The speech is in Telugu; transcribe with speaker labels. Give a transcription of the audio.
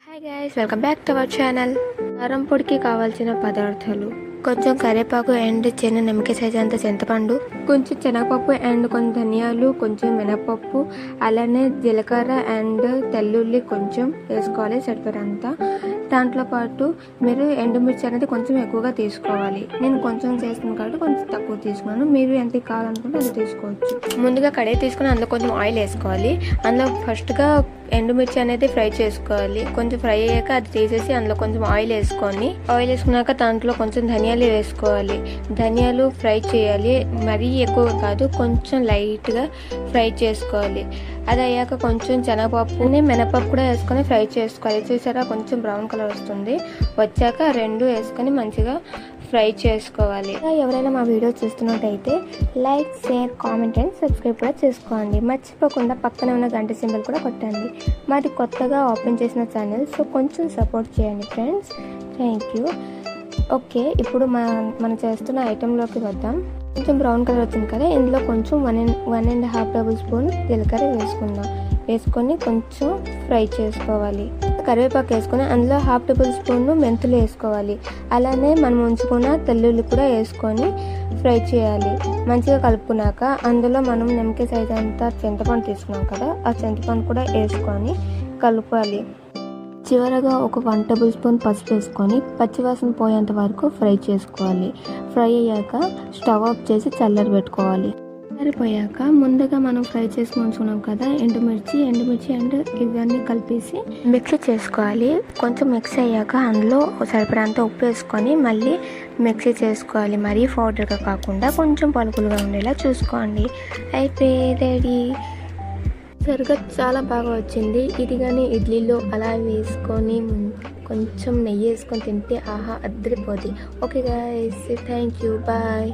Speaker 1: Hi guys, welcome back to our channel. కారం పొడికి కావాల్సిన పదార్థాలు: కొంచెం కరివేపాకు అండ్ చిన్న నిమ్మకాయ సైజ్ అంత చింతపండు, కొంచెం శనగపప్పు అండ్ కొన్ని ధనియాలు, కొంచెం మినపప్పు, అలానే జీలకర్ర అండ్ తెల్లుల్లి కొంచెం వేసుకోవాలి సరిపడంతా. దాంట్లో పాటు మీరు ఎండుమిర్చి అనేది కొంచెం ఎక్కువగా తీసుకోవాలి. నేను కొంచెం చేస్తున్నాను కాబట్టి కొంచెం తక్కువ తీసుకున్నాను. మీరు ఎంత కావాలనుకుంటే అది తీసుకోవచ్చు. ముందుగా కడాయి తీసుకుని అందులో కొంచెం ఆయిల్ వేసుకోవాలి. అందులో ఫస్ట్గా ఎండుమిర్చి అనేది ఫ్రై చేసుకోవాలి. కొంచెం ఫ్రై అయ్యాక అది తీసేసి అందులో కొంచెం ఆయిల్ వేసుకున్నాక దాంట్లో కొంచెం ధనియాలు వేసుకోవాలి. ధనియాలు ఫ్రై చేయాలి, మరీ ఎక్కువ కాదు, కొంచెం లైట్గా ఫ్రై చేసుకోవాలి. అది అయ్యాక కొంచెం శనగపప్పుని మినపప్పు కూడా వేసుకొని ఫ్రై చేసుకోవాలి. చూసారా, కొంచెం బ్రౌన్ కలర్ వస్తుంది. వచ్చాక రెండు వేసుకొని మంచిగా ఫ్రై చేసుకోవాలి. ఎవరైనా మా వీడియో చూస్తున్నట్టయితే like, share, comment and subscribe కూడా చేసుకోండి. మర్చిపోకుండా పక్కన ఉన్న గంట సింబల్ కూడా కొట్టండి. మాది కొత్తగా ఓపెన్ చేసిన ఛానల్, సో కొంచెం సపోర్ట్ చేయండి ఫ్రెండ్స్. Thank you. ఓకే, ఇప్పుడు మనం చేస్తున్న ఐటెంలోకి వద్దాం. కొంచెం బ్రౌన్ కలర్ వచ్చింది కదా, ఇందులో కొంచెం 1.5 టేబుల్ స్పూన్ జీలకర్ర వేసుకొని కొంచెం ఫ్రై చేసుకోవాలి. కరివేపాకు వేసుకొని అందులో 1/2 టేబుల్ స్పూన్ మెంతులు వేసుకోవాలి. అలానే మనం ఉంచుకున్న తెల్లుల్లి కూడా వేసుకొని ఫ్రై చేయాలి. మంచిగా కలుపుకున్నాక అందులో మనం నిమ్మకాయ సైజ్ అంతా చింతపండు తీసుకున్నాం కదా, ఆ చింతపండు కూడా వేసుకొని కలపాలి. చివరగా ఒక 1 టేబుల్ స్పూన్ పసుపు వేసుకొని పచ్చివాసన పోయేంత వరకు ఫ్రై చేసుకోవాలి. ఫ్రై అయ్యాక స్టవ్ ఆఫ్ చేసి చల్లారి పెట్టుకోవాలి. చల్లారిపోయాక ముందుగా మనం ఫ్రై చేసుకుని ఉంచుకున్నాం కదా ఎండుమిర్చి అండ్ ఇవన్నీ కలిపేసి మిక్స్ చేసుకోవాలి. కొంచెం మిక్స్ అయ్యాక అందులో సరిపడంత ఉప్పు వేసుకొని మళ్ళీ మిక్సీ చేసుకోవాలి. మరీ పౌడర్గా కాకుండా కొంచెం పలుకులుగా ఉండేలా చూసుకోండి. అయిపోయి రెడీ. సరిగ్గా చాలా బాగా వచ్చింది. ఇది కానీ ఇడ్లీలో అలా వేసుకొని కొంచెం నెయ్యి వేసుకొని తింటే ఆహా అద్దరిపోద్ది. Okay guys, thank you, bye.